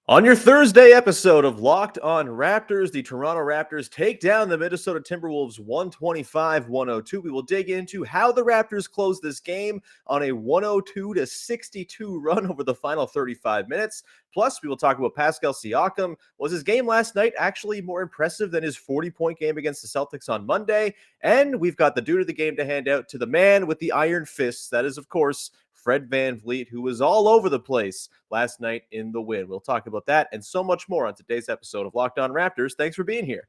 On your Thursday episode of Locked On Raptors, the Toronto Raptors take down the Minnesota Timberwolves 125-102. We will dig into how the Raptors closed this game on a 102-62 run over the final 35 minutes. Plus, we will talk about Pascal Siakam. Was his game last night actually more impressive than his 40-point game against the Celtics on Monday? And we've got the dude of the game to hand out to the man with the iron fists. That is, of course, Fred VanVleet, who was all over the place last night in the win. We'll talk about that and so much more on today's episode of Locked On Raptors. Thanks for being here.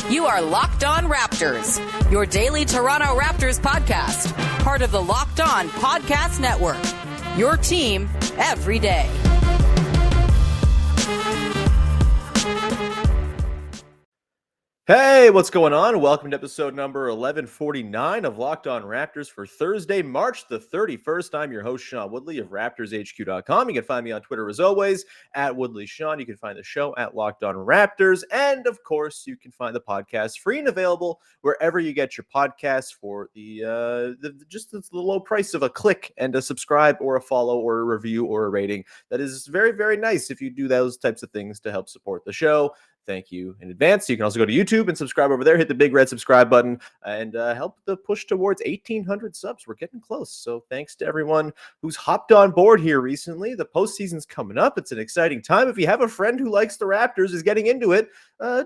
You are Locked On Raptors, your daily Toronto Raptors podcast, part of the Locked On Podcast Network, your team every day. Hey, what's going on? Welcome to episode number 1149 of Locked On Raptors for Thursday, March the 31st. I'm your host, Sean Woodley of RaptorsHQ.com. You can find me on Twitter as always at WoodleySean. You can find the show at Locked On Raptors. And of course, you can find the podcast free and available wherever you get your podcasts for the low price of a click and a subscribe or a follow or a review or a rating. That is very, very nice if you do those types of things to help support the show. Thank you in advance. You can also go to YouTube and subscribe over there. Hit the big red subscribe button and help the push towards 1,800 subs. We're getting close. So thanks to everyone who's hopped on board here recently. The postseason's coming up. It's an exciting time. If you have a friend who likes the Raptors, is getting into it,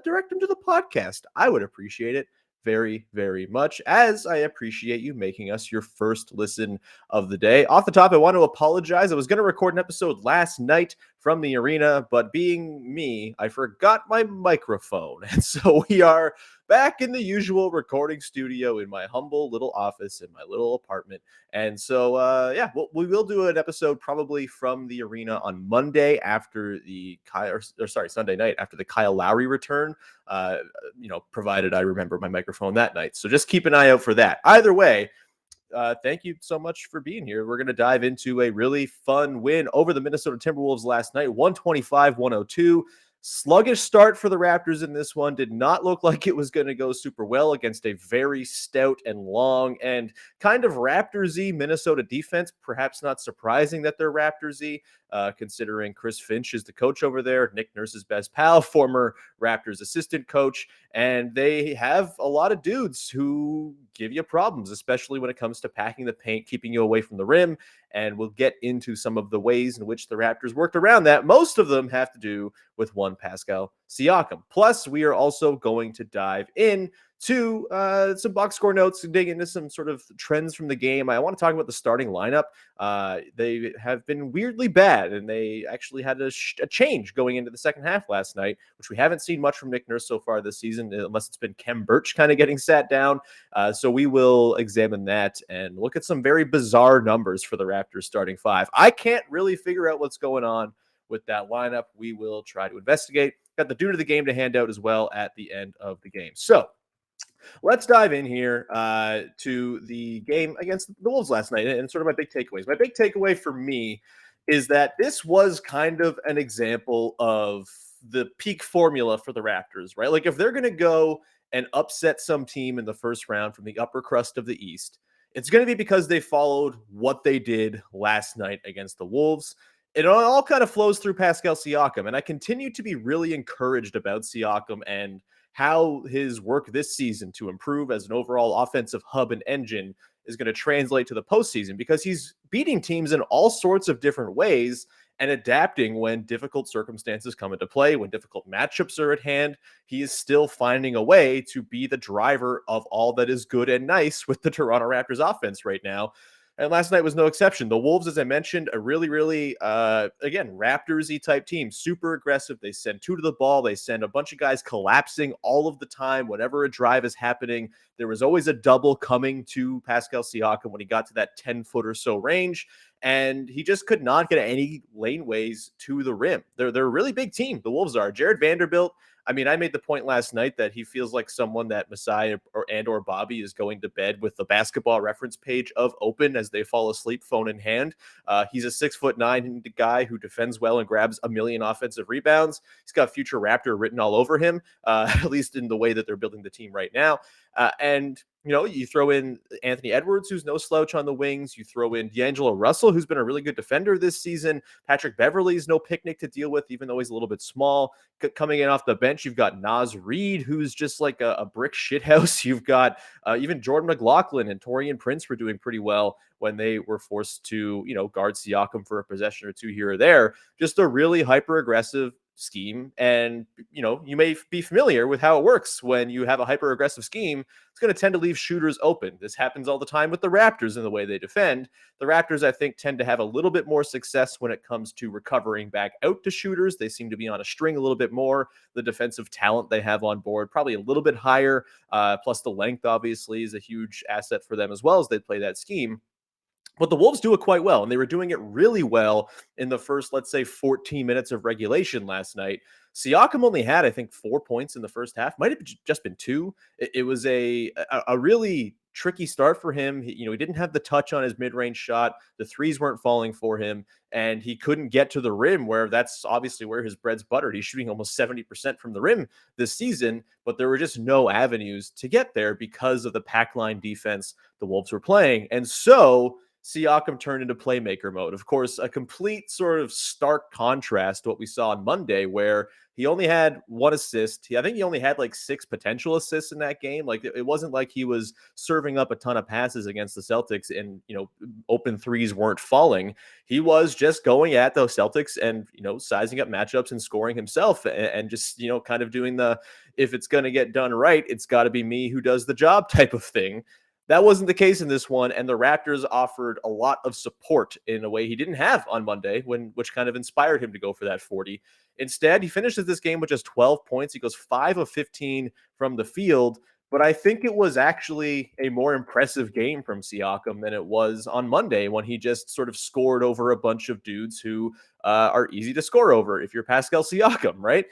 direct them to the podcast. I would appreciate it very, very much, as I appreciate you making us your first listen of the day. Off the top, I want to apologize. I was going to record an episode last night from the arena, but being me, I forgot my microphone. And so we are back in the usual recording studio in my humble little office in my little apartment. And so, we will do an episode probably from the arena on Monday after the Sunday night after the Kyle Lowry return, provided I remember my microphone that night. So just keep an eye out for that. Either way, thank you so much for being here. We're going to dive into a really fun win over the Minnesota Timberwolves last night, 125-102. Sluggish start for the Raptors in this one. Did not look like it was going to go super well against a very stout and long and kind of Raptors-y Minnesota defense. Perhaps not surprising that they're Raptors-y, considering Chris Finch is the coach over there, Nick Nurse's best pal, former Raptors assistant coach. And they have a lot of dudes who give you problems, especially when it comes to packing the paint, keeping you away from the rim. And we'll get into some of the ways in which the Raptors worked around that. Most of them have to do with one Pascal Siakam. Plus, we are also going to dive in to some box score notes and dig into some sort of trends from the game. I want to talk about the starting lineup. They have been weirdly bad, and they actually had a change going into the second half last night, which we haven't seen much from Nick Nurse so far this season, unless it's been Khem Birch kind of getting sat down. So we will examine that and look at some very bizarre numbers for the Raptors starting five. I can't really figure out what's going on with that lineup. We will try to investigate. Got the dude of the game to hand out as well at the end of the game. So let's dive in here to the game against the Wolves last night and sort of my big takeaways. My big takeaway for me is that this was kind of an example of the peak formula for the Raptors, right? Like if they're going to go and upset some team in the first round from the upper crust of the East, it's going to be because they followed what they did last night against the Wolves. It all kind of flows through Pascal Siakam, and I continue to be really encouraged about Siakam and how his work this season to improve as an overall offensive hub and engine is going to translate to the postseason, because he's beating teams in all sorts of different ways and adapting when difficult circumstances come into play, when difficult matchups are at hand. He is still finding a way to be the driver of all that is good and nice with the Toronto Raptors offense right now. And last night was no exception. The Wolves, as I mentioned, a really, really, again, Raptors-y type team. Super aggressive. They send two to the ball. They send a bunch of guys collapsing all of the time. Whenever a drive is happening, there was always a double coming to Pascal Siakam when he got to that 10-foot or so range. And he just could not get any laneways to the rim. They're a really big team. The Wolves are. Jared Vanderbilt, I mean, I made the point last night that he feels like someone that Masai or Bobby is going to bed with the basketball reference page of open as they fall asleep, phone in hand. He's a 6'9" guy who defends well and grabs a million offensive rebounds. He's got future Raptor written all over him, at least in the way that they're building the team right now. And you throw in Anthony Edwards, who's no slouch on the wings. You throw in D'Angelo Russell, who's been a really good defender this season. Patrick Beverley's no picnic to deal with, even though he's a little bit small. Coming in off the bench, you've got Naz Reid, who's just like a brick shithouse. You've got even Jordan McLaughlin and Taurean Prince were doing pretty well when they were forced to, guard Siakam for a possession or two here or there. Just a really hyper aggressive scheme. And, you may be familiar with how it works when you have a hyper aggressive scheme. It's going to tend to leave shooters open. This happens all the time with the Raptors in the way they defend. The Raptors, I think, tend to have a little bit more success when it comes to recovering back out to shooters. They seem to be on a string a little bit more. The defensive talent they have on board, probably a little bit higher. Plus the length, obviously, is a huge asset for them as well as they play that scheme. But the Wolves do it quite well, and they were doing it really well in the first, let's say, 14 minutes of regulation last night. Siakam only had, I think, 4 points in the first half. Might have just been 2. It was a really tricky start for him. He didn't have the touch on his mid-range shot. The threes weren't falling for him, and he couldn't get to the rim, where that's obviously where his bread's buttered. He's shooting almost 70% from the rim this season, but there were just no avenues to get there because of the pack line defense the Wolves were playing. And so Siakam turned into playmaker mode. Of course, a complete sort of stark contrast to what we saw on Monday, where he only had 1 assist. I think he only had like 6 potential assists in that game. Like it wasn't like he was serving up a ton of passes against the Celtics and, open threes weren't falling. He was just going at the Celtics and, sizing up matchups and scoring himself and just, kind of doing the, if it's going to get done right, it's got to be me who does the job type of thing. That wasn't the case in this one, and the Raptors offered a lot of support in a way he didn't have on Monday, which kind of inspired him to go for that 40. Instead, he finishes this game with just 12 points. He goes 5 of 15 from the field, but I think it was actually a more impressive game from Siakam than it was on Monday when he just sort of scored over a bunch of dudes who are easy to score over if you're Pascal Siakam, right?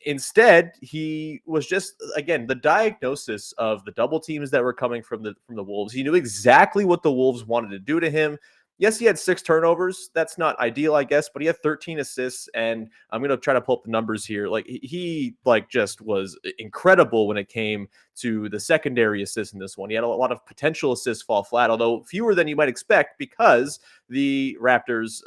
Instead, he was just, again, the diagnosis of the double teams that were coming from the Wolves. He knew exactly what the Wolves wanted to do to him. Yes, he had 6 turnovers. That's not ideal, I guess, but he had 13 assists, and I'm going to try to pull up the numbers here. Like he just was incredible when it came to the secondary assists in this one. He had a lot of potential assists fall flat, although fewer than you might expect because the Raptors,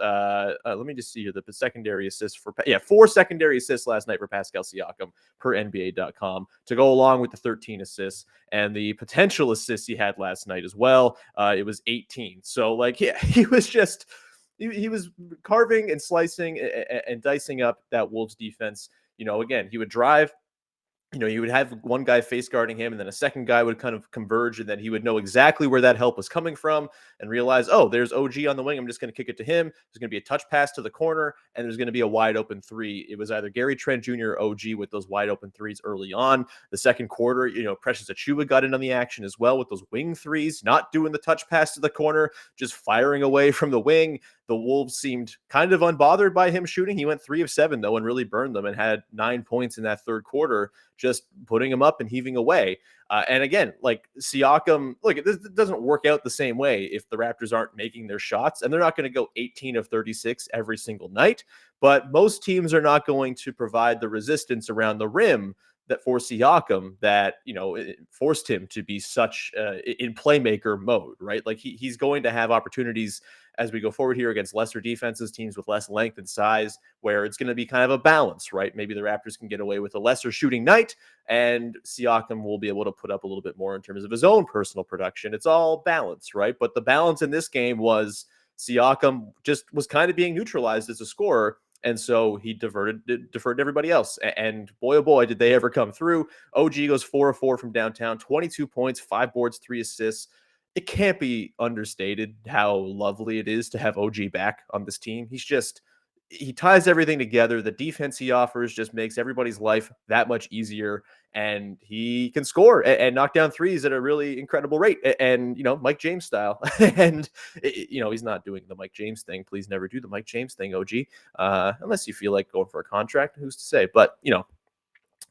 let me just see here, the secondary assists 4 secondary assists last night for Pascal Siakam per NBA.com to go along with the 13 assists and the potential assists he had last night as well. It was 18. So he was just, he was carving and slicing and dicing up that Wolves defense. Again, he would drive. He would have one guy face guarding him, and then a second guy would kind of converge, and then he would know exactly where that help was coming from and realize, oh, there's OG on the wing. I'm just going to kick it to him. There's going to be a touch pass to the corner, and there's going to be a wide open 3. It was either Gary Trent Jr. or OG with those wide open 3s early on. The second quarter, Precious Achiuwa got in on the action as well with those wing 3s, not doing the touch pass to the corner, just firing away from the wing. The Wolves seemed kind of unbothered by him shooting. He went 3 of 7, though, and really burned them and had 9 points in that third quarter, just putting him up and heaving away. And again, Siakam, this doesn't work out the same way if the Raptors aren't making their shots, and they're not going to go 18 of 36 every single night. But most teams are not going to provide the resistance around the rim that for Siakam that, it forced him to be such in playmaker mode, right? He's going to have opportunities as we go forward here against lesser defenses, teams with less length and size, where it's going to be kind of a balance, right? Maybe the Raptors can get away with a lesser shooting night, and Siakam will be able to put up a little bit more in terms of his own personal production. It's all balance, right? But the balance in this game was Siakam just was kind of being neutralized as a scorer. And so he deferred to everybody else. And boy, oh boy, did they ever come through. OG goes 4 of 4 from downtown, 22 points, 5 boards, 3 assists. It can't be understated how lovely it is to have OG back on this team. He ties everything together. The defense he offers just makes everybody's life that much easier. And he can score and knock down threes at a really incredible rate. And, Mike James style. And, he's not doing the Mike James thing. Please never do the Mike James thing, OG. Unless you feel like going for a contract. Who's to say? But,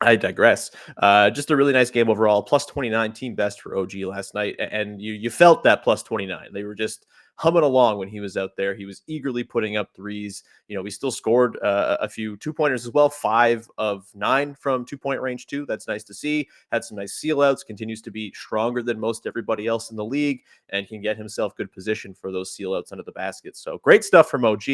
I digress. Just a really nice game overall. Plus 29, team best for OG last night. And you felt that plus 29. They were just humming along when he was out there. He was eagerly putting up threes. We still scored a few 2-pointers as well, 5 of 9 from 2-point range too. That's nice to see. Had some nice seal outs, continues to be stronger than most everybody else in the league, and can get himself good position for those seal outs under the basket. So great stuff from OG.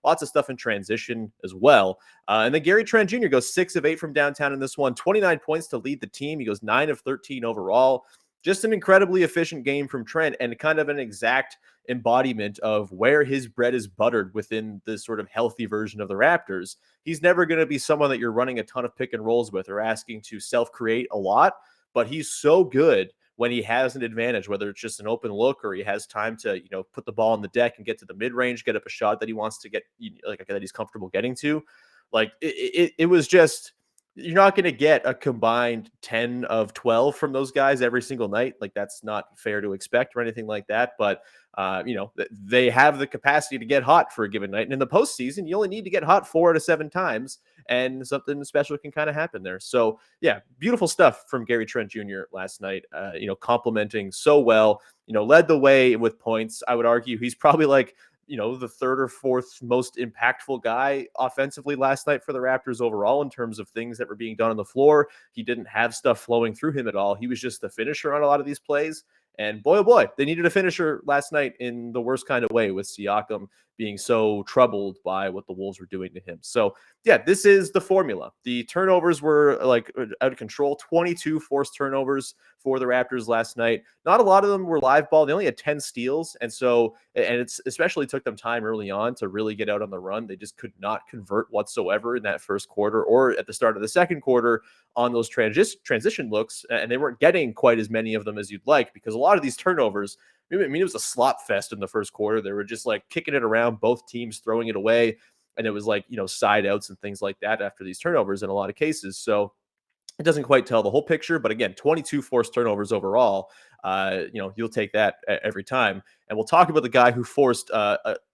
Lots of stuff in transition as well. And then Gary Trent Jr. goes 6 of 8 from downtown in this one, 29 points to lead the team. He goes 9 of 13 overall. Just an incredibly efficient game from Trent, and kind of an exact embodiment of where his bread is buttered within the sort of healthy version of the Raptors. He's never going to be someone that you're running a ton of pick and rolls with or asking to self-create a lot, but he's so good when he has an advantage, whether it's just an open look or he has time to, put the ball on the deck and get to the mid-range, get up a shot that he wants to get, like that he's comfortable getting to. Like it was just, you're not going to get a combined 10 of 12 from those guys every single night. Like that's not fair to expect or anything like that. But, they have the capacity to get hot for a given night. And in the postseason, you only need to get hot 4 out of 7 times and something special can kind of happen there. So yeah, beautiful stuff from Gary Trent Jr. last night, complimenting so well, led the way with points. I would argue he's probably like, the third or fourth most impactful guy offensively last night for the Raptors overall in terms of things that were being done on the floor. He didn't have stuff flowing through him at all. He was just the finisher on a lot of these plays. And boy, oh boy, they needed a finisher last night in the worst kind of way with Siakam being so troubled by what the Wolves were doing to him. So yeah, this is the formula. The turnovers were like out of control, 22 forced turnovers for the Raptors last night. Not a lot of them were live ball. They only had 10 steals. And it's especially took them time early on to really get out on the run. They just could not convert whatsoever in that first quarter or at the start of the second quarter on those transition looks. And they weren't getting quite as many of them as you'd like, because a lot of these turnovers, it was a slop fest in the first quarter. They were just like kicking it around, both teams throwing it away. And it was like, side outs and things like that after these turnovers in a lot of cases. So it doesn't quite tell the whole picture, but again, 22 forced turnovers overall. You'll take that every time. And we'll talk about the guy who forced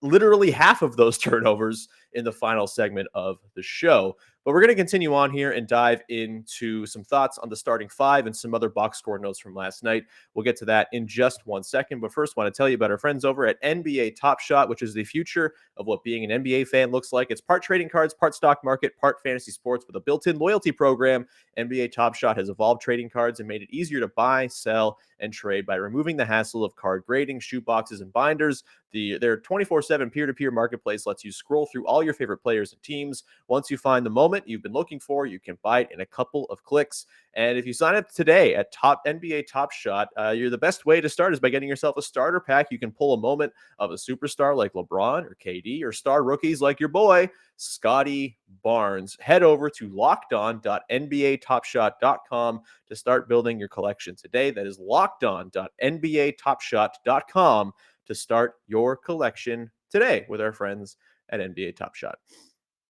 literally half of those turnovers in the final segment of the show. But we're going to continue on here and dive into some thoughts on the starting 5 and some other box score notes from last night. We'll get to that in just 1 second. But first, I want to tell you about our friends over at NBA Top Shot, which is the future of what being an NBA fan looks like. It's part trading cards, part stock market, part fantasy sports with a built-in loyalty program. NBA Top Shot has evolved trading cards and made it easier to buy, sell, and trade by removing the hassle of card grading, shoe boxes, and binders. Their 24/7 peer-to-peer marketplace lets you scroll through all your favorite players and teams. Once you find the moment you've been looking for, you can buy it in a couple of clicks. And if you sign up today at NBA Top Shot, you're the best way to start is by getting yourself a starter pack. You can pull a moment of a superstar like LeBron or KD, or star rookies like your boy Scotty Barnes. Head over to lockedon.nbatopshot.com to start building your collection today. That is lockedon.nbatopshot.com to start your collection today with our friends at NBA Top Shot.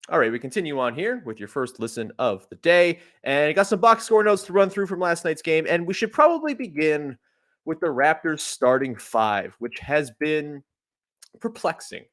All right, we continue on here with your first listen of the day, and I got some box score notes to run through from last night's game, and we should probably begin with the Raptors starting 5, which has been perplexing.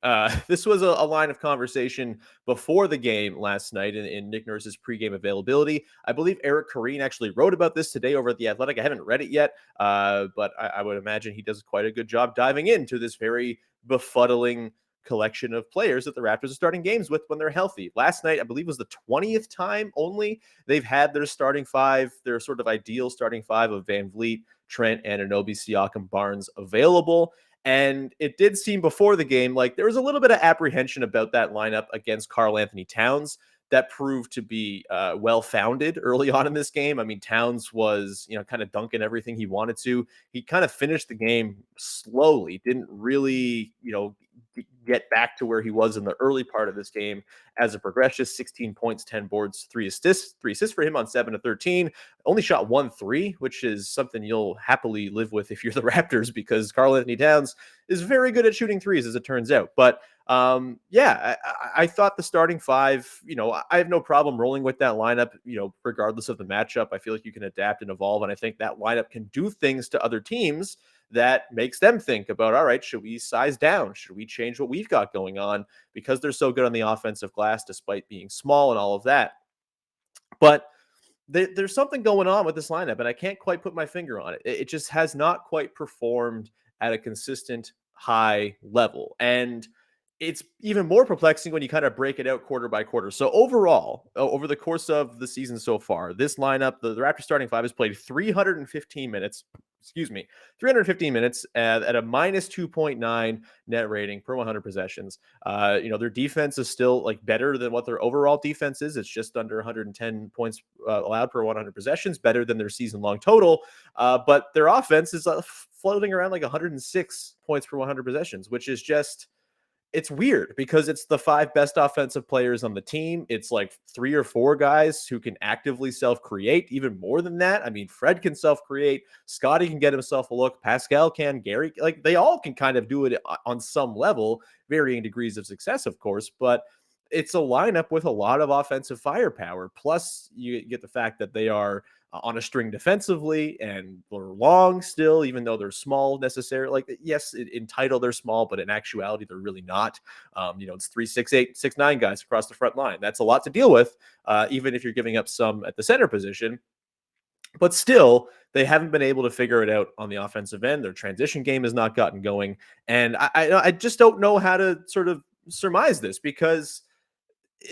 This was a line of conversation before the game last night in Nick Nurse's pregame availability. I believe Eric Koreen actually wrote about this today over at The Athletic. I haven't read it yet, but I would imagine he does quite a good job diving into this very befuddling collection of players that the Raptors are starting games with when they're healthy. Last night, I believe, was the 20th time only they've had their starting 5, their sort of ideal starting 5 of VanVleet, Trent, Anunoby, Siakam, Barnes available. And it did seem before the game like there was a little bit of apprehension about that lineup against Karl-Anthony Towns. That proved to be well-founded early on in this game. I mean, Towns was, kind of dunking everything he wanted to. He kind of finished the game slowly, didn't really, get back to where he was in the early part of this game as it progressed. 16 points, 10 boards, 3 assists for him on 7 of 13. Only shot 1 3, which is something you'll happily live with if you're the Raptors, because Karl-Anthony Towns is very good at shooting threes, as it turns out. But I thought the starting 5, I have no problem rolling with that lineup, regardless of the matchup. I feel like you can adapt and evolve, and I think that lineup can do things to other teams that makes them think about, all right, should we size down? Should we change what we've got going on? Because they're so good on the offensive glass, despite being small and all of that. But there's something going on with this lineup, and I can't quite put my finger on it. It just has not quite performed at a consistent, high level. And it's even more perplexing when you kind of break it out quarter by quarter. So overall, over the course of the season so far, this lineup, the Raptors starting five has played 315 minutes. Excuse me, 315 minutes at a minus 2.9 net rating per 100 possessions. Their defense is still like better than what their overall defense is. It's just under 110 points allowed per 100 possessions, better than their season long total. But their offense is floating around like 106 points per 100 possessions, which is just it's weird because it's the five best offensive players on the team. It's like three or four guys who can actively self-create, even more than that. I mean, Fred can self-create, Scotty can get himself a look, Pascal can, Gary, like they all can kind of do it on some level, varying degrees of success, of course, but it's a lineup with a lot of offensive firepower. Plus, you get the fact that they are on a string defensively and they're long still, even though they're small necessarily. Like, yes, in title they're small, but in actuality they're really not. It's 3, 6, 8, 6, 9 guys across the front line. That's a lot to deal with, even if you're giving up some at the center position. But still, they haven't been able to figure it out on the offensive end. Their transition game has not gotten going, and I just don't know how to sort of surmise this because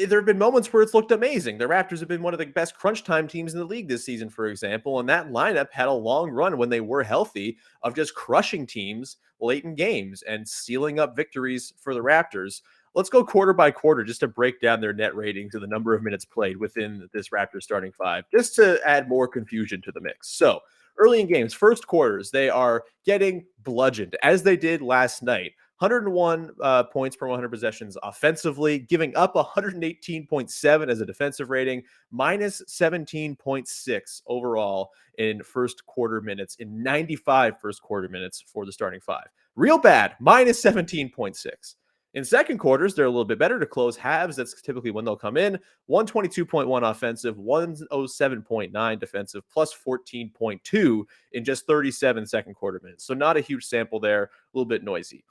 there have been moments where it's looked amazing. The Raptors have been one of the best crunch time teams in the league this season, for example, and that lineup had a long run when they were healthy of just crushing teams late in games and sealing up victories for the Raptors. Let's go quarter by quarter just to break down their net rating to the number of minutes played within this Raptors starting five, just to add more confusion to the mix. So early in games, first quarters, they are getting bludgeoned as they did last night. 101 points per 100 possessions offensively, giving up 118.7 as a defensive rating, minus 17.6 overall in first quarter minutes, in 95 first quarter minutes for the starting five. Real bad, minus 17.6. In second quarters, they're a little bit better to close halves. That's typically when they'll come in. 122.1 offensive, 107.9 defensive, plus 14.2 in just 37 second quarter minutes. So not a huge sample there, a little bit noisy.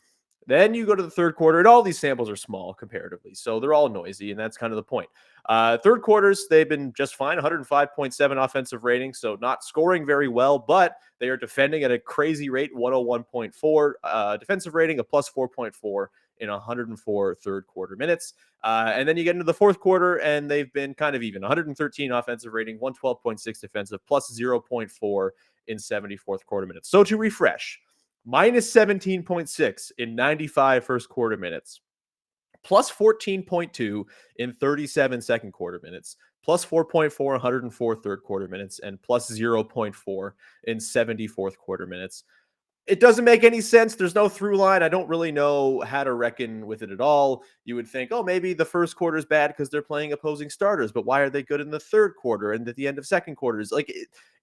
Then you go to the third quarter, and all these samples are small comparatively, so they're all noisy, and that's kind of the point. Third quarters, they've been just fine, 105.7 offensive rating, so not scoring very well, but they are defending at a crazy rate, 101.4 defensive rating, a plus 4.4 in 104 third quarter minutes. And then you get into the fourth quarter, and they've been kind of even, 113 offensive rating, 112.6 defensive, plus 0.4 in 74th quarter minutes. So to refresh, minus 17.6 in 95 first quarter minutes, plus 14.2 in 37 second quarter minutes, plus 4.4 104 third quarter minutes, and plus 0.4 in 74th quarter minutes. It doesn't make any sense. There's no through line. I don't really know how to reckon with it at all. You would think, oh, maybe the first quarter is bad because they're playing opposing starters, but why are they good in the third quarter and at the end of second quarters? Like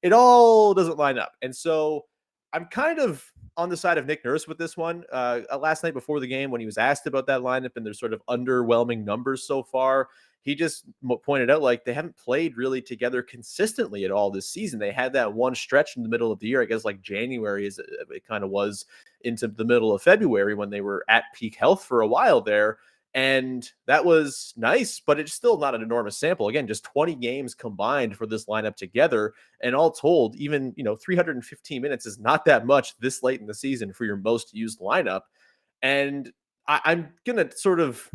it all doesn't line up. And so I'm kind of on the side of Nick Nurse with this one. Last night before the game, when he was asked about that lineup and their sort of underwhelming numbers so far, he just pointed out like they haven't played really together consistently at all this season. They had that one stretch in the middle of the year, I guess like January is it kind of was into the middle of February when they were at peak health for a while there. And that was nice, but it's still not an enormous sample. Again, just 20 games combined for this lineup together. And all told, even, 315 minutes is not that much this late in the season for your most used lineup. And I'm going to sort of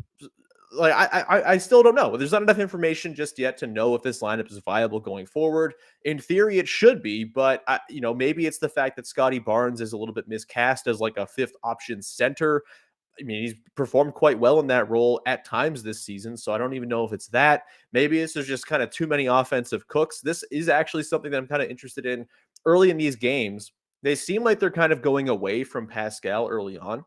like, I still don't know. There's not enough information just yet to know if this lineup is viable going forward. In theory, it should be, but maybe it's the fact that Scotty Barnes is a little bit miscast as like a fifth option center. I mean, he's performed quite well in that role at times this season, so I don't even know if it's that. Maybe this is just kind of too many offensive cooks. This is actually something that I'm kind of interested in early in these games. They seem like they're kind of going away from Pascal early on.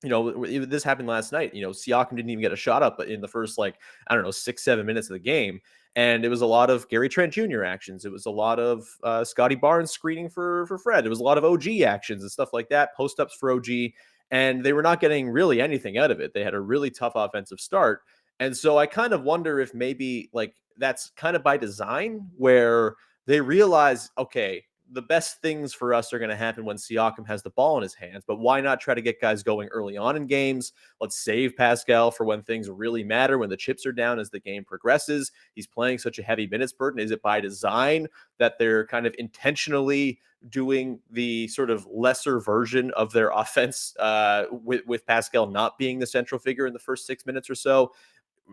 This happened last night. Siakam didn't even get a shot up in the first, 6, 7 minutes of the game. And it was a lot of Gary Trent Jr. actions. It was a lot of Scotty Barnes screening for Fred. It was a lot of OG actions and stuff like that, post-ups for OG. And they were not getting really anything out of it. They had a really tough offensive start. And so I kind of wonder if maybe like that's kind of by design where they realize, okay, the best things for us are going to happen when Siakam has the ball in his hands. But why not try to get guys going early on in games? Let's save Pascal for when things really matter, when the chips are down as the game progresses. He's playing such a heavy minutes burden. Is it by design that they're kind of intentionally doing the sort of lesser version of their offense with Pascal not being the central figure in the first 6 minutes or so?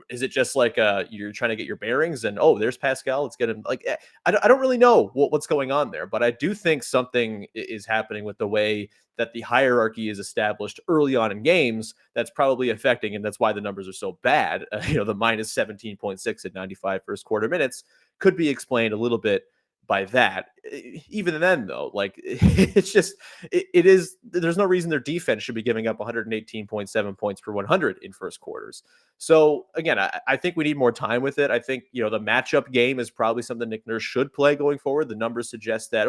Is it just like you're trying to get your bearings and there's Pascal, let's get him like I don't really know what's going on there, but I do think something is happening with the way that the hierarchy is established early on in games that's probably affecting, and that's why the numbers are so bad. The minus 17.6 at 95 first quarter minutes could be explained a little bit by that. Even then, though, like it's just it is. There's no reason their defense should be giving up 118.7 points per 100 in first quarters. So again, I think we need more time with it. I think the matchup game is probably something Nick Nurse should play going forward. The numbers suggest that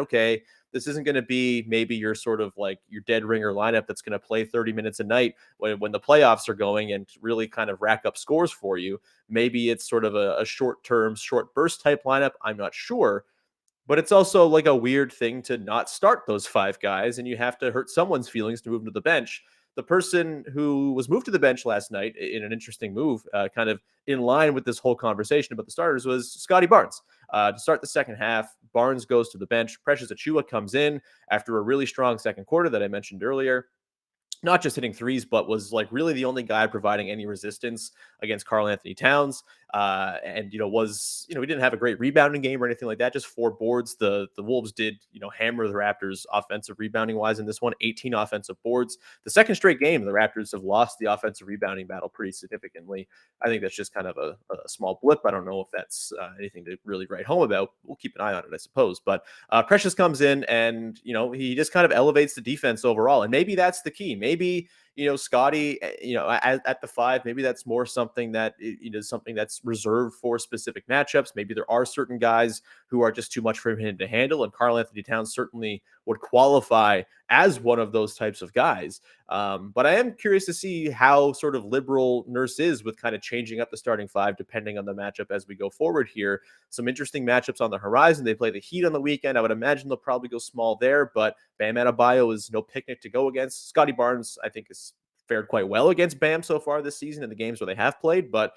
this isn't going to be maybe your sort of like your dead ringer lineup that's going to play 30 minutes a night when the playoffs are going and really kind of rack up scores for you. Maybe it's sort of a short-term, short burst type lineup. I'm not sure. But it's also like a weird thing to not start those five guys, and you have to hurt someone's feelings to move them to the bench. The person who was moved to the bench last night in an interesting move, kind of in line with this whole conversation about the starters, was Scotty Barnes. To start the second half, Barnes goes to the bench. Precious Achiuwa comes in after a really strong second quarter that I mentioned earlier, not just hitting threes, but was like really the only guy providing any resistance against Karl-Anthony Towns. And we didn't have a great rebounding game or anything like that, just 4 boards. The Wolves did, hammer the Raptors offensive rebounding wise in this one, 18 offensive boards. The second straight game, the Raptors have lost the offensive rebounding battle pretty significantly. I think that's just kind of a small blip. I don't know if that's anything to really write home about. We'll keep an eye on it, I suppose. But Precious comes in and, he just kind of elevates the defense overall. And maybe that's the key. Maybe, Scotty, at the 5, maybe that's more something that, something that's reserved for specific matchups. Maybe there are certain guys who are just too much for him to handle. And Karl-Anthony Towns certainly would qualify as one of those types of guys. But I am curious to see how sort of liberal Nurse is with kind of changing up the starting 5 depending on the matchup as we go forward here. Some interesting matchups on the horizon. They play the Heat on the weekend. I would imagine they'll probably go small there, but Bam Adebayo is no picnic to go against. Scotty Barnes, I think, is fared quite well against Bam so far this season in the games where they have played, but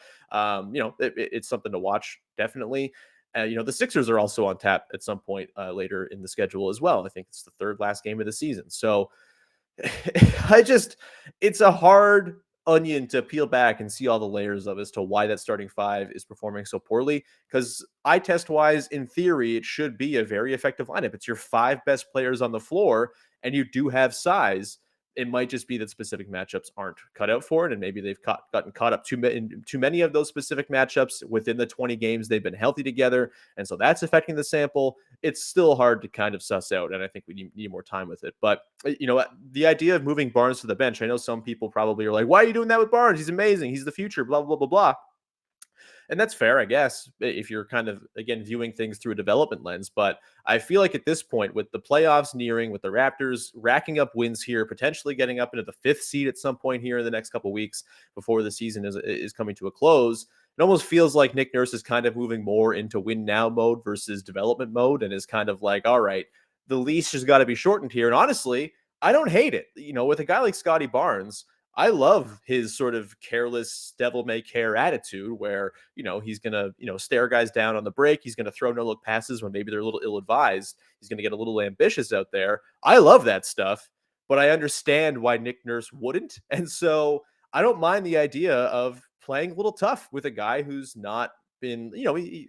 it's something to watch, definitely. The Sixers are also on tap at some point later in the schedule as well. I think it's the third last game of the season. So it's a hard onion to peel back and see all the layers of as to why that starting 5 is performing so poorly. Because eye test wise, in theory, it should be a very effective lineup. It's your 5 best players on the floor, and you do have size. It might just be that specific matchups aren't cut out for it, and maybe they've gotten caught up too many of those specific matchups within the 20 games they've been healthy together, and so that's affecting the sample. It's still hard to kind of suss out, and I think we need more time with it. But the idea of moving Barnes to the bench, I know some people probably are like, "Why are you doing that with Barnes? He's amazing. He's the future." Blah blah blah blah. And that's fair, I guess, if you're kind of, again, viewing things through a development lens. But I feel like at this point, with the playoffs nearing, with the Raptors racking up wins here, potentially getting up into the 5th seed at some point here in the next couple of weeks before the season is coming to a close, it almost feels like Nick Nurse is kind of moving more into win now mode versus development mode, and is kind of like, all right, the leash has got to be shortened here. And honestly, I don't hate it. With a guy like Scotty Barnes, I love his sort of careless devil may care attitude where, he's going to, stare guys down on the break. He's going to throw no look passes when maybe they're a little ill advised. He's going to get a little ambitious out there. I love that stuff, but I understand why Nick Nurse wouldn't. And so I don't mind the idea of playing a little tough with a guy who's not been,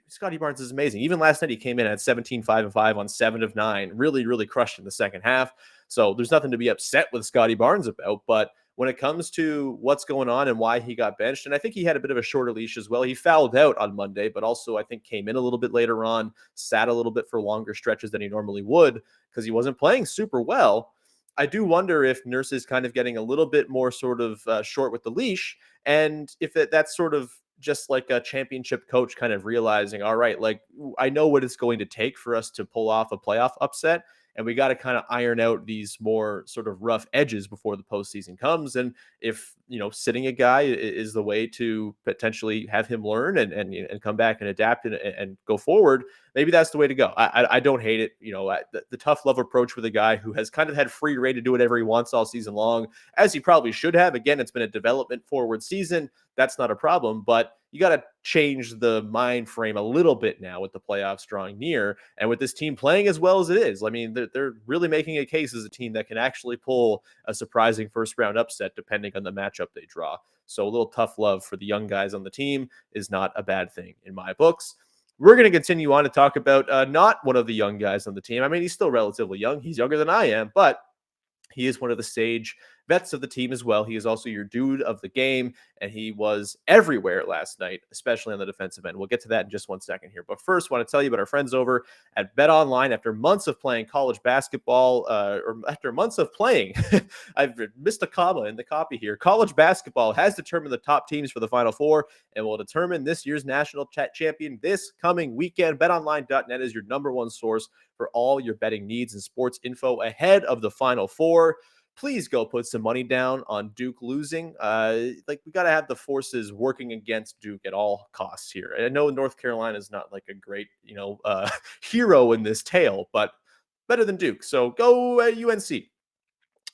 Scotty Barnes is amazing. Even last night, he came in at 17, 5 and 5 on 7 of 9, really, really crushed in the second half. So there's nothing to be upset with Scotty Barnes about, but when it comes to what's going on and why he got benched, and I think he had a bit of a shorter leash as well. He fouled out on Monday, but also I think came in a little bit later on, sat a little bit for longer stretches than he normally would because he wasn't playing super well. I do wonder if Nurse is kind of getting a little bit more sort of short with the leash, and if that's sort of just like a championship coach kind of realizing, all right, like I know what it's going to take for us to pull off a playoff upset, and we got to kind of iron out these more sort of rough edges before the postseason comes. And if sitting a guy is the way to potentially have him learn and come back and adapt and go forward, maybe that's the way to go. I don't hate it. The tough love approach with a guy who has kind of had free reign to do whatever he wants all season long, as he probably should have. Again, it's been a development forward season. That's not a problem, but you got to change the mind frame a little bit now with the playoffs drawing near and with this team playing as well as it is. I mean, they're really making a case as a team that can actually pull a surprising first round upset depending on the matchup they draw. So a little tough love for the young guys on the team is not a bad thing in my books. We're going to continue on to talk about not one of the young guys on the team. I mean, he's still relatively young. He's younger than I am, but he is one of the sage vets of the team as well. He is also your dude of the game, and he was everywhere last night, especially on the defensive end. We'll get to that in just 1 second here. But first, I want to tell you about our friends over at BetOnline. After months of playing college basketball, or after months of playing, I've missed a comma in the copy here. College basketball has determined the top teams for the Final Four and will determine this year's national champion this coming weekend. BetOnline.net is your number one source for all your betting needs and sports info ahead of the Final Four. Please go put some money down on Duke losing. We got to have the forces working against Duke at all costs here. And I know North Carolina is not like a great, hero in this tale, but better than Duke. So go UNC.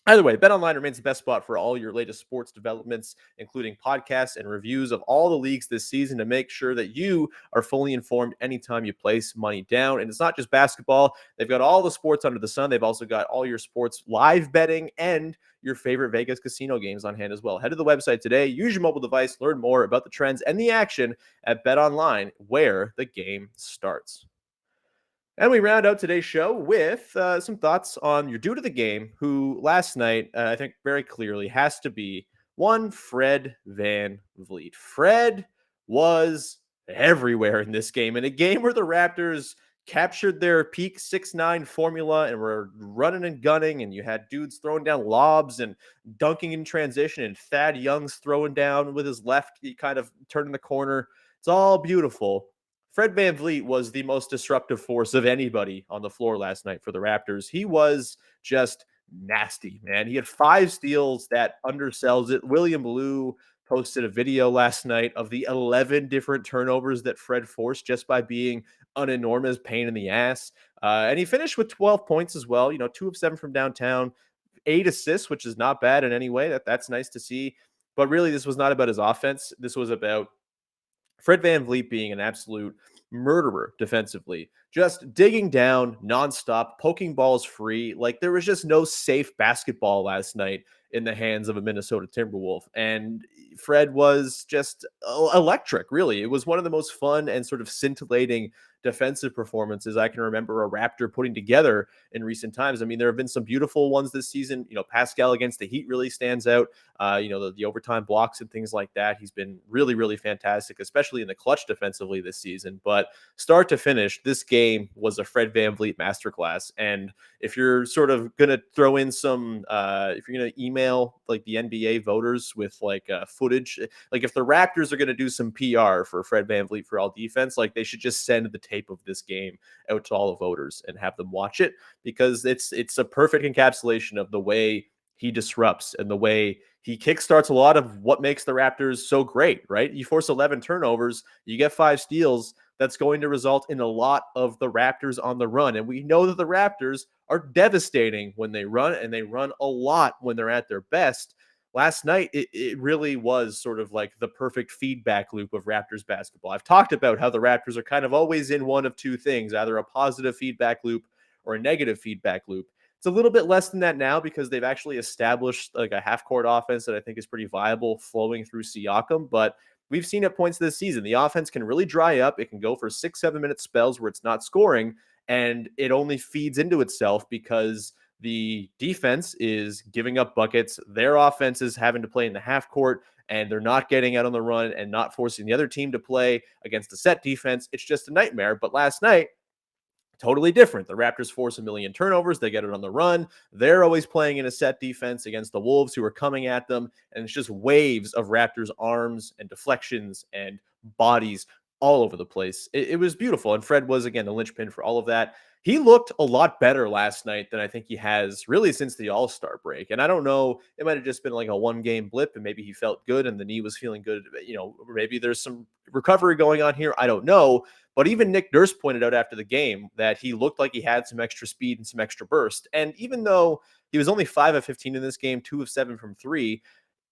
Either way, BetOnline remains the best spot for all your latest sports developments, including podcasts and reviews of all the leagues this season to make sure that you are fully informed anytime you place money down. And it's not just basketball. They've got all the sports under the sun. They've also got all your sports live betting and your favorite Vegas casino games on hand as well. Head to the website today, use your mobile device, learn more about the trends and the action at BetOnline, where the game starts. And we round out today's show with some thoughts on your dude of the game, who last night, I think very clearly has to be one Fred VanVleet. Fred was everywhere in this game, in a game where the Raptors captured their peak 6'9" formula and were running and gunning, and you had dudes throwing down lobs and dunking in transition, and Thad Young's throwing down with his left, he kind of turning the corner. It's all beautiful. Fred VanVleet was the most disruptive force of anybody on the floor last night for the Raptors. He was just nasty, man. He had 5 steals that undersells it. William Lou posted a video last night of the 11 different turnovers that Fred forced just by being an enormous pain in the ass. And he finished with 12 points as well, 2 of 7 from downtown, 8 assists, which is not bad in any way. That's nice to see. But really, this was not about his offense. This was about Fred VanVleet being an absolute murderer defensively, just digging down nonstop, poking balls free. Like, there was just no safe basketball last night in the hands of a Minnesota Timberwolf. And Fred was just electric, really. It was one of the most fun and sort of scintillating defensive performances I can remember a Raptor putting together in recent times. I mean, there have been some beautiful ones this season. Pascal against the Heat really stands out. The overtime blocks and things like that. He's been really, really fantastic, especially in the clutch defensively this season. But start to finish, this game was a Fred VanVleet masterclass. And if you're sort of going to throw in some, if you're going to email like the NBA voters with footage, like if the Raptors are going to do some PR for Fred VanVleet for all defense, like they should just send the tape of this game out to all the voters and have them watch it, because it's a perfect encapsulation of the way he disrupts and the way he kickstarts a lot of what makes the Raptors so great, right? You force 11 turnovers, you get 5 steals. That's going to result in a lot of the Raptors on the run. And we know that the Raptors are devastating when they run, and they run a lot when they're at their best. Last night, it really was sort of like the perfect feedback loop of Raptors basketball. I've talked about how the Raptors are kind of always in one of two things, either a positive feedback loop or a negative feedback loop. It's a little bit less than that now because they've actually established like a half-court offense that I think is pretty viable flowing through Siakam, but we've seen at points this season, the offense can really dry up. It can go for 6-7 minute spells where it's not scoring, and it only feeds into itself because the defense is giving up buckets. Their offense is having to play in the half court, and they're not getting out on the run and not forcing the other team to play against a set defense. It's just a nightmare. But last night, totally different. The Raptors force a million turnovers. They get it on the run. They're always playing in a set defense against the Wolves, who are coming at them. And it's just waves of Raptors arms and deflections and bodies all over the place. It was beautiful. And Fred was, again, the linchpin for all of that. He looked a lot better last night than I think he has really since the All-Star break. And I don't know, it might have just been like a one-game blip and maybe he felt good and the knee was feeling good. Or maybe there's some recovery going on here. I don't know. But even Nick Nurse pointed out after the game that he looked like he had some extra speed and some extra burst. And even though he was only 5 of 15 in this game, 2 of 7 from 3,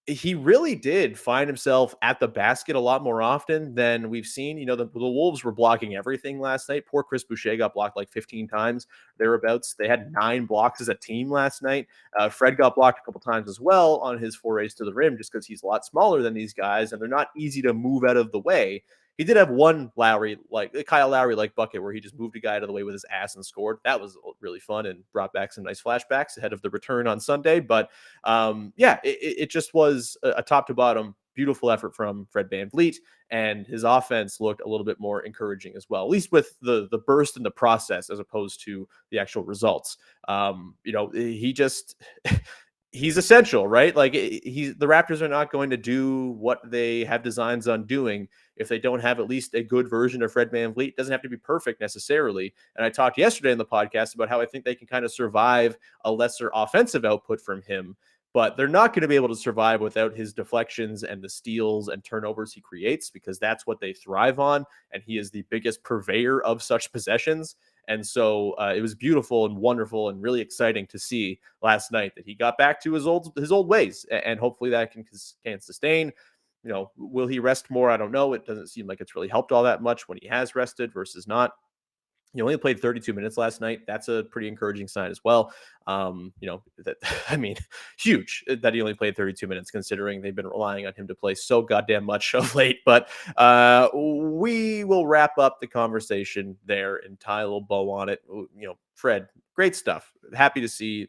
he really did find himself at the basket a lot more often than we've seen. The Wolves were blocking everything last night. Poor Chris Boucher got blocked like 15 times, thereabouts. They had 9 blocks as a team last night. Fred got blocked a couple times as well on his forays to the rim just because he's a lot smaller than these guys, and they're not easy to move out of the way. He did have one Kyle Lowry bucket where he just moved a guy out of the way with his ass and scored. That was really fun and brought back some nice flashbacks ahead of the return on Sunday. But it just was a top to bottom beautiful effort from Fred VanVleet, and his offense looked a little bit more encouraging as well, at least with the burst and the process as opposed to the actual results. He just he's essential, right? The Raptors are not going to do what they have designs on doing if they don't have at least a good version of Fred VanVleet. It doesn't have to be perfect necessarily. And I talked yesterday in the podcast about how I think they can kind of survive a lesser offensive output from him, but they're not going to be able to survive without his deflections and the steals and turnovers he creates, because that's what they thrive on. And he is the biggest purveyor of such possessions. And so it was beautiful and wonderful and really exciting to see last night that he got back to his old ways, and hopefully that can sustain. Will he rest more? I don't know. It doesn't seem like it's really helped all that much when he has rested versus not. He only played 32 minutes last night. That's a pretty encouraging sign as well. Huge that he only played 32 minutes considering they've been relying on him to play so goddamn much of late. But we will wrap up the conversation there and tie a little bow on it. Fred, great stuff. Happy to see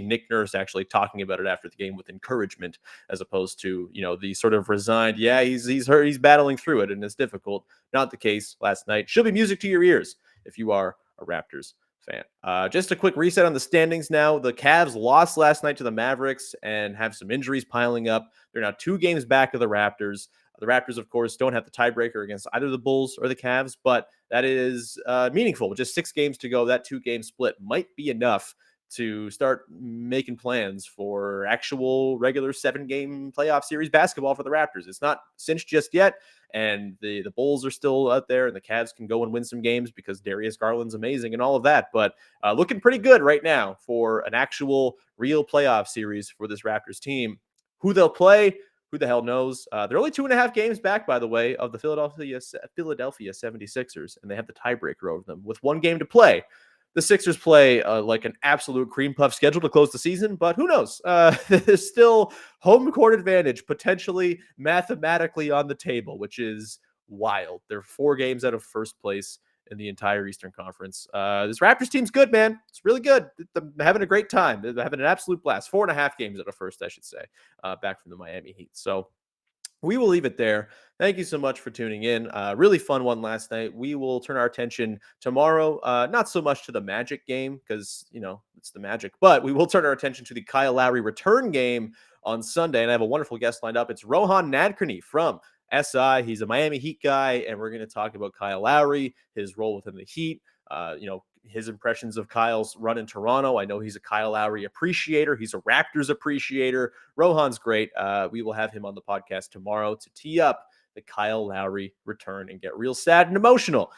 Nick Nurse actually talking about it after the game with encouragement, as opposed to, the sort of resigned, yeah, he's hurt, he's battling through it and it's difficult. Not the case last night. Should be music to your ears if you are a Raptors fan. Just a quick reset on the standings now. The Cavs lost last night to the Mavericks and have some injuries piling up. They're now 2 games back of the Raptors. The Raptors, of course, don't have the tiebreaker against either the Bulls or the Cavs, but that is meaningful. With just 6 games to go, that 2-game split might be enough to start making plans for actual regular 7-game playoff series basketball for the Raptors. It's not cinched just yet, and the Bulls are still out there, and the Cavs can go and win some games because Darius Garland's amazing and all of that, but looking pretty good right now for an actual real playoff series for this Raptors team. Who they'll play, who the hell knows? They're only 2.5 games back, by the way, of the Philadelphia 76ers, and they have the tiebreaker over them with 1 game to play. The Sixers play like an absolute cream puff schedule to close the season, but who knows? There's still home court advantage potentially mathematically on the table, which is wild. They're 4 games out of first place in the entire Eastern Conference. This Raptors team's good, man. It's really good. They're having a great time. They're having an absolute blast. 4.5 games out of first, I should say, back from the Miami Heat. So we will leave it there. Thank you so much for tuning in. Really fun one last night. We will turn our attention tomorrow, not so much to the Magic game because, it's the Magic, but we will turn our attention to the Kyle Lowry return game on Sunday. And I have a wonderful guest lined up. It's Rohan Nadkarni from SI. He's a Miami Heat guy, and we're going to talk about Kyle Lowry, his role within the Heat, his impressions of Kyle's run in Toronto. I know he's a Kyle Lowry appreciator. He's a Raptors appreciator. Rohan's great. We will have him on the podcast tomorrow to tee up the Kyle Lowry return and get real sad and emotional.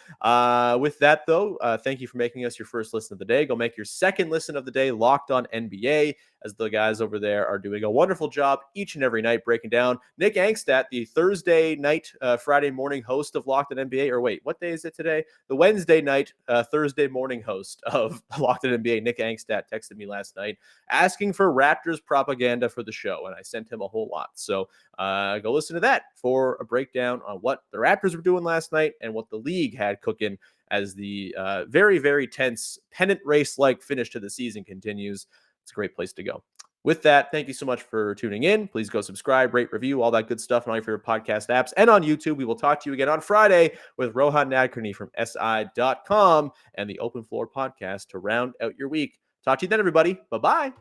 With that, though, thank you for making us your first listen of the day. Go make your second listen of the day Locked On NBA, as the guys over there are doing a wonderful job each and every night breaking down. Nick Angstadt, the Thursday night, Friday morning host of Locked On NBA, or wait, what day is it today? The Wednesday night, Thursday morning host of Locked On NBA, Nick Angstadt, texted me last night asking for Raptors propaganda for the show, and I sent him a whole lot. So go listen to that for a breakdown on what the Raptors were doing last night and what the league had cooking as the very, very tense pennant race-like finish to the season continues. It's a great place to go. With that, thank you so much for tuning in. Please go subscribe, rate, review, all that good stuff on all your favorite podcast apps and on YouTube. We will talk to you again on Friday with Rohan Nadkarni from SI.com and the Open Floor podcast to round out your week. Talk to you then, everybody. Bye-bye.